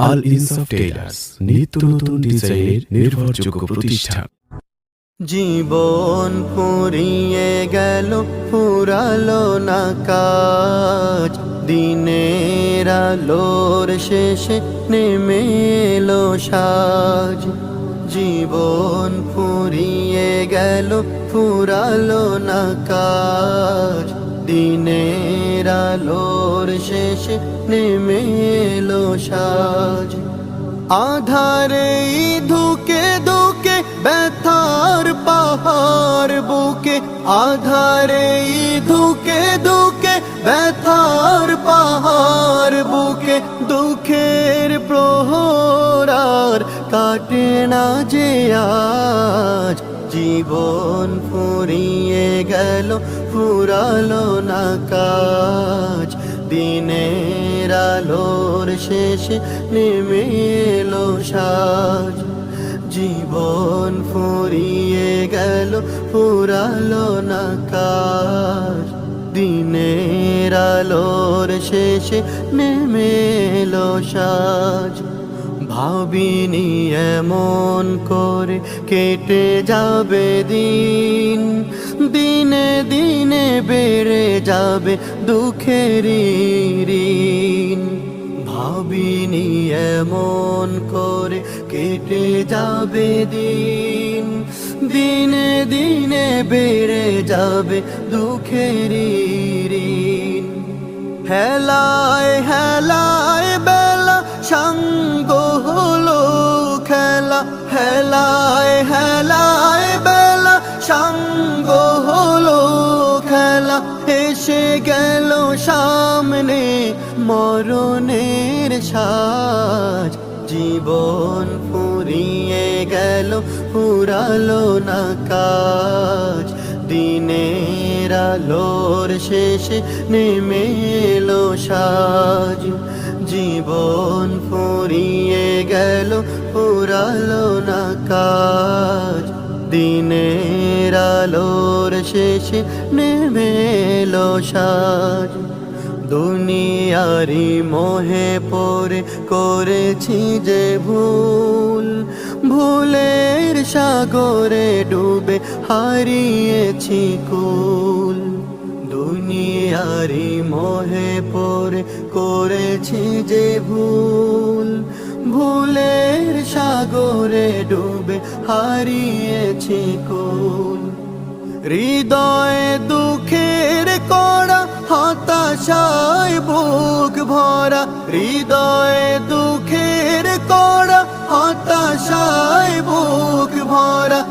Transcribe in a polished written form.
আল ইনসাফ টেইলার্স, নিত্য নতুন ডিজাইনের নির্ভরযোগ্য প্রতিষ্ঠান। জীবন ফুরিয়ে গেল, ফুরালো না কাজ, দিনের আলোর শেষে নেমে এলো সাজ। জীবন ফুরিয়ে গেল, ফুরালো না কাজ, দিনের আলোর শেষে নেমে এলো সাজ। আধারে ধুকে ধুকে ব্যথার পাহাড় বুকে, আধারে ধুকে ধুকে ব্যথার পাহাড় বুকে, দুঃখের প্রহর আর কাটে না যে আজ। জীবন ফুরিয়ে গেল, ফুরালো না কাজ, দিনের আলোর শেষে নেমে এলো সাজ। জীবন ফুরিয়ে গেল, ফুরালো না কাজ, দিনের আলোর শেষে নেমে এলো সাজ। ভাবিনি এমন করে কেটে যাবে দিন, দিনে দিনে বেড়ে যাবে দুঃখের ঋণ। ভাবিনি এমন করে কেটে যাবে দিন, দিনে দিনে বেড়ে যাবে দুঃখের ঋণ। হেলায় হেলায় বেলা সঙ্গ হলো খেলা, হেলায় হেলায় বেলা সঙ্গ হলো খেলা। এসে গেল সামনে মরণের সাজ। জীবন ফুরিয়ে গেল, ফুরালো না কাজ, দিনের আলোর শেষে নেমে এলো সাজ। জীবন ফুরিয়ে গেল, ফুরালো না কাজ, দিনের আলোর শেষে নেমে এলো সাজ। দুনিয়ারি মোহে পড়ে করেছি যে ভুল, ভুলের সাগরে ডুবে হারিয়েছি কুল। দুনিয়ারি মোহে পড়ে করেছি যে ভুল, ভুলের সাগরে ডুবে হারিয়েছি কুল। হৃদয়ে দুঃখের কড়া, হতাশায় বুক ভরা, হৃদয়ে দুঃখের কড়া, হতাশায় বুক ভরা।